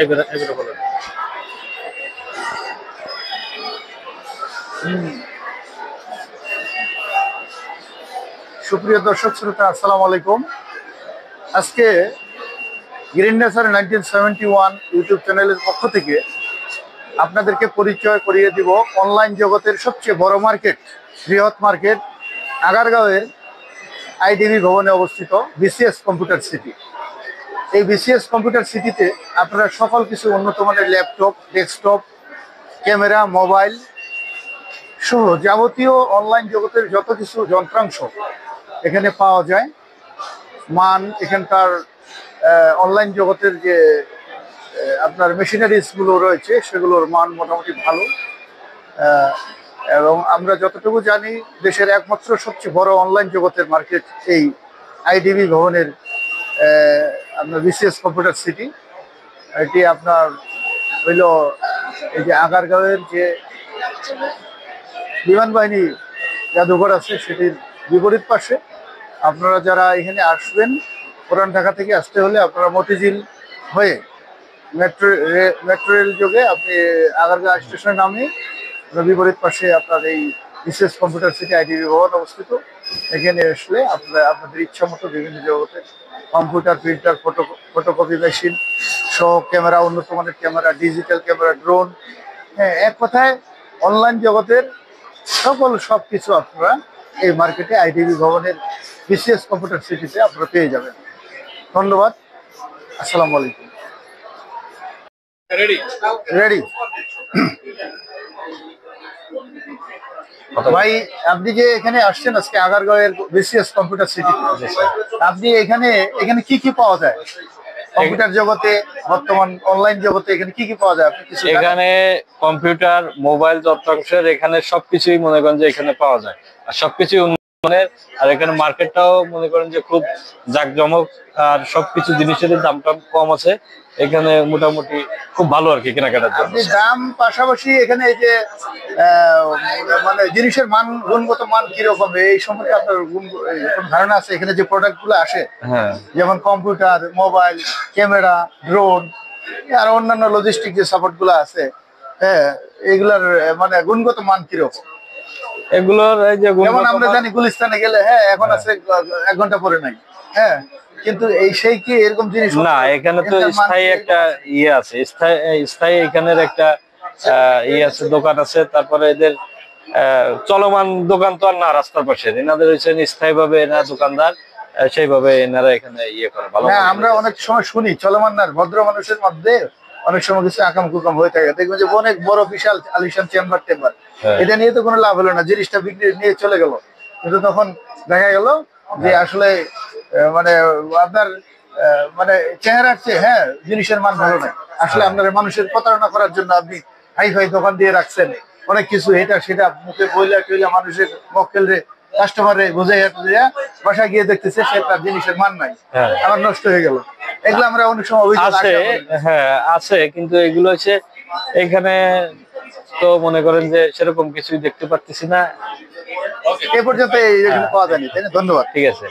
এগুলো এগুলো বলেন। সুপ্রিয় দর্শক শ্রোতা, আসসালামু আলাইকুম। আজকে গ্রিন নেচার 1971 ইউটিউব চ্যানেলের পক্ষ থেকে আপনাদেরকে পরিচয় করিয়ে দিব অনলাইন জগতের সবচেয়ে বড় মার্কেট, বৃহৎ মার্কেট, আগারগাঁওয়ের আইডিবি ভবনে অবস্থিত বিসিএস কম্পিউটার সিটি। এই বিসিএস কম্পিউটার সিটিতে আপনারা সকল কিছু উন্নত মানের ল্যাপটপ, ডেস্কটপ, ক্যামেরা, মোবাইল সহ যাবতীয় অনলাইন জগতের যত কিছু যন্ত্রাংশ এখানে পাওয়া যায়। মান এখানকার অনলাইন জগতের যে আপনার মেশিনারিজগুলো রয়েছে সেগুলোর মান মোটামুটি ভালো। এবং আমরা যতটুকু জানি দেশের একমাত্র সবচেয়ে বড় অনলাইন জগতের মার্কেট এই আইডিবি ভবনের আপনার বিসিএস কম্পিউটার সিটি। এটি আপনার হইল এই যে আগারগাঁওয়ের যে বিমান বাহিনী জাদুঘর আছে সেটির বিপরীত পাশে। আপনারা যারা এখানে আসবেন, পুরান ঢাকা থেকে আসতে হলে আপনারা মতিঝিল হয়ে মেট্রো রেল যোগে আপনি আগারগাঁও স্টেশনে নামে বিপরীত পাশে আপনার এই বিসিএস কম্পিউটার সিটি আইডিবি ভবন অবস্থিত। এখানে আসলে আপনারা আপনাদের ইচ্ছা মতো বিভিন্ন জগতের কম্পিউটার, প্রিন্টার, ফটোকপি মেশিন সহ ক্যামেরা, উন্নত মানের ক্যামেরা, ডিজিটাল ক্যামেরা, ড্রোন, হ্যাঁ, এক কথায় অনলাইন জগতের সব কিছু আপনারা এই মার্কেটে আইডিবি ভবনের বিসিএস কম্পিউটার সিটিতে আপনারা পেয়ে যাবেন। ধন্যবাদ। আসসালামু আলাইকুম। রেডি ভাই, আপনি যে এখানে আসছেন আজকে আগারগাঁওয়ের বিসিএস কম্পিউটার সিটি, আপনি এখানে এখানে কি কি পাওয়া যায় কম্পিউটার জগতে, বর্তমান অনলাইন জগতে এখানে কি কি পাওয়া যায়? আপনি কিছু এখানে কম্পিউটার, মোবাইল যন্ত্রাংশের এখানে সবকিছুই মনে করেন যে এখানে পাওয়া যায়, আর সবকিছুই উন্নয়নের। আর এখানে মার্কেটটাও মনে করেন যে খুব জাঁকজমক, আর সবকিছু জিনিসের দামটা কম আছে এখানে, মোটামুটি খুব ভালো আর কি কেনাকাটার জন্য। আপনি দাম পাশাপাশি এখানে এই যে মানে জিনিসের মান, গুণগত মান কিরকম এই সম্পর্কে আপনার কোন ধারণা আছে? এখানে যে প্রোডাক্ট গুলো আসে, হ্যাঁ, যেমন কম্পিউটার, মোবাইল, ক্যামেরা, ড্রোন আর অন্যান্য লজিস্টিক যে সাপোর্ট গুলো আছে, হ্যাঁ, এগুলার মানে গুণগত মান কিরকম? এগুলোর এই যে যেমন আমরা জানি গুলিস্তানে গেলে হ্যাঁ এখন আছে, 1 ঘন্টা পরে নাই, হ্যাঁ, কিন্তু এই সেই কি এরকম জিনিস না, এখানে তো স্থায়ী একটা ইয়ে আছে, স্থায়ী এখানের একটা ইয়ে আছে, দোকান আছে। তারপরে এদের চলমান দোকান তো আর না রাস্তার পাশে, এনাদের হচ্ছে স্থায়ী ভাবে এনারা দোকানদার, সেইভাবে এনারা এখানে ইয়ে করে ভালো। হ্যাঁ, আমরা অনেক সময় শুনি চলমান না, ভদ্র মানুষের মধ্যে অনেক সময় কিছু আকাম কুকাম হয়ে থাকে। দেখবেন যে অনেক বড় বিশাল আলিশান চেম্বার টেম্বার, এটা নিয়ে তো কোনো লাভ হলো না, জিনিসটা বিক্রি নিয়ে চলে গেল। কিন্তু তখন দেখা গেল যে আসলে মানে আপনার মানে চেহারার চেয়ে হ্যাঁ জিনিসের মান ভালো নাই। আসলে আপনার মানুষের প্রতারণা করার জন্য আপনি হাই ফাই দোকান দিয়ে রাখছেন, অনেক কিছু এটা সেটা মুখে বইলা টইলা মানুষের মক্কেলরে কাস্টমারে বুঝাইয়া টুঝাইয়া বাসায় গিয়ে দেখতেছে সে তার জিনিসের মান নাই, আবার নষ্ট হয়ে গেল। এগুলো আমরা অনেক সময় আছে, হ্যাঁ আছে, কিন্তু এগুলো হচ্ছে এখানে তো মনে করেন যে সেরকম কিছুই দেখতে পারতেছি না এ পর্যন্ত পাওয়া যায়নি, তাই না? ধন্যবাদ। ঠিক আছে।